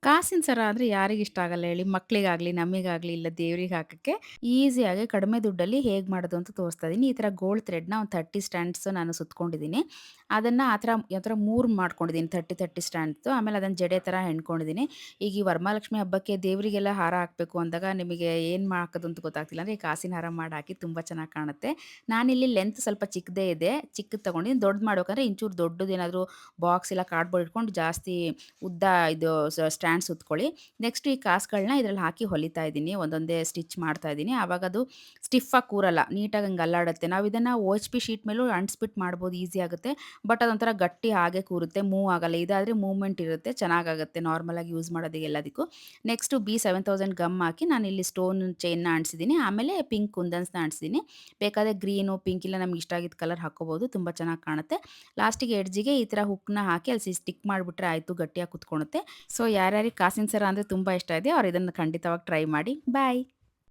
ಕಾಸಿನ ಸರ ಅಂದ್ರೆ ಯಾರಿಗಿಷ್ಟ ಆಗಲ್ಲ ಹೇಳಿ? ಮಕ್ಳಿಗಾಗ್ಲಿ, ನಮಿಗಾಗ್ಲಿ, ಇಲ್ಲ ದೇವ್ರಿಗೆ ಹಾಕಕ್ಕೆ ಈಸಿಯಾಗಿ ಕಡಿಮೆ ದುಡ್ಡಲ್ಲಿ ಹೇಗ್ ಮಾಡೋದು ಅಂತ ತೋರಿಸ್ತಾ ಇದೀನಿ. ಈ ಥರ ಗೋಲ್ಡ್ ಥ್ರೆಡ್‌ನ ಒಂದು 30 ಸ್ಟ್ಯಾಂಡ್ಸ್ ನಾನು ಸುತ್ಕೊಂಡಿದ್ದೀನಿ. ಅದನ್ನ ಆ ಥರ 3 ಮಾಡ್ಕೊಂಡಿದ್ದೀನಿ 30 ಸ್ಟ್ಯಾಂಡ್ಸ್‌ದು. ಆಮೇಲೆ ಅದನ್ನ ಜಡೆ ಥರ ಹೆಣ್ಕೊಂಡಿದ್ದೀನಿ. ಈಗ ಈ ವರಮಹಾಲಕ್ಷ್ಮಿ ಹಬ್ಬಕ್ಕೆ ದೇವರಿಗೆಲ್ಲ ಹಾರ ಹಾಕ್ಬೇಕು ಅಂದಾಗ ನಿಮಗೆ ಏನು ಹಾಕೋದು ಅಂತ ಗೊತ್ತಾಗ್ತಿಲ್ಲ ಅಂದ್ರೆ ಈ ಕಾಸಿನ ಹಾರ ಮಾಡಿ ಹಾಕಿ ತುಂಬಾ ಚೆನ್ನಾಗಿ ಕಾಣುತ್ತೆ. ನಾನಿಲ್ಲಿ ಲೆಂತ್ ಸ್ವಲ್ಪ ಚಿಕ್ಕದೇ ಇದೆ. ಚಿಕ್ಕದು ತಗೊಂಡಿದ್ದೀನಿ. ದೊಡ್ಡದು ಮಾಡ್ಬೇಕಂದ್ರೆ ಇಂಚೂರು ದೊಡ್ಡದೇನಾದ್ರು ಬಾಕ್ಸ್ ಇಲ್ಲ ಕಾರ್ಡ್‌ಬೋರ್ಡ್ ಇಟ್ಕೊಂಡು ಜಾಸ್ತಿ ಉದ್ದ ಇದು ಸ್ಟ್ಯಾಂಡ್ ಸುತ್ಕೊಳ್ಳಿ. ನೆಕ್ಸ್ಟ್ ಈ ಕಾಸುಗಳನ್ನ ಇದ್ರಲ್ಲಿ ಹಾಕಿ ಹೊಲಿತಾ ಇದ್ದೀನಿ. ಒಂದೊಂದೇ ಸ್ಟಿಚ್ ಮಾಡ್ತಾ ಇದ್ದೀನಿ. ಆವಾಗ ಅದು ಸ್ಟಿಫಾಗಿ ಕೂರಲ್ಲ. ನೀಟಾಗಿ ಹಂಗೆ ಅಲ್ಲಾಡುತ್ತೆ. ನಾವು ಇದನ್ನ OHP ಶೀಟ್ ಮೇಲೂ ಅಂಟಿಸ್ಬಿಟ್ಟು ಮಾಡ್ಬೋದು ಈಸಿ ಆಗುತ್ತೆ. ಬಟ್ ಅದೊಂಥರ ಗಟ್ಟಿ ಹಾಗೆ ಕೂರುತ್ತೆ. ಮೂವ್ ಆಗಲ್ಲ. ಇದಾದ್ರೆ ಮೂವ್‌ಮೆಂಟ್ ಇರುತ್ತೆ. ಚೆನ್ನಾಗಾಗುತ್ತೆ ನಾರ್ಮಲಾಗಿ ಯೂಸ್ ಮಾಡೋದಿಕ್ಕೆ ಎಲ್ಲದಕ್ಕೂ. ನೆಕ್ಸ್ಟು B7000 ಗಮ್ ಹಾಕಿ ನಾನಿಲ್ಲಿ ಸ್ಟೋನ್ ಚೈನ್‌ನ ಅಂಟಿಸಿದ್ದೀನಿ. ಆಮೇಲೆ ಪಿಂಕ್ ಕುಂದನ್ಸ್‌ನ ಅಂಟಿಸಿದ್ದೀನಿ. ಬೇಕಾದ್ರೆ ಗ್ರೀನು, ಪಿಂಕ್ ಇಲ್ಲ ನಮ್ಗೆ ಇಷ್ಟ ಆಗಿದ್ದ ಕಲರ್ ಹಾಕ್ಕೋಬೋದು. ತುಂಬ ಚೆನ್ನಾಗಿ ಕಾಣುತ್ತೆ. ಲಾಸ್ಟಿಗೆ ಎಡ್ಜಿಗೆ ಈ ಥರ ಹುಕ್‌ನ ಹಾಕಿ ಅಲ್ಲಿ ಸ್ಟಿಕ್ ಮಾಡಿಬಿಟ್ರೆ ಆಯಿತು ಗಟ್ಟಿಯಾಗಿ ಕುತ್ಕೊಳ್ಳುತ್ತೆ. ಸೊ ಯಾರ್ಯಾರಿಗೆ ಕಾಸಿನ ಸರ ಅಂದರೆ ತುಂಬ ಇಷ್ಟ ಇದೆ ಅವ್ರು ಇದನ್ನು ಖಂಡಿತವಾಗಿ ಟ್ರೈ ಮಾಡಿ. ಬಾಯ್.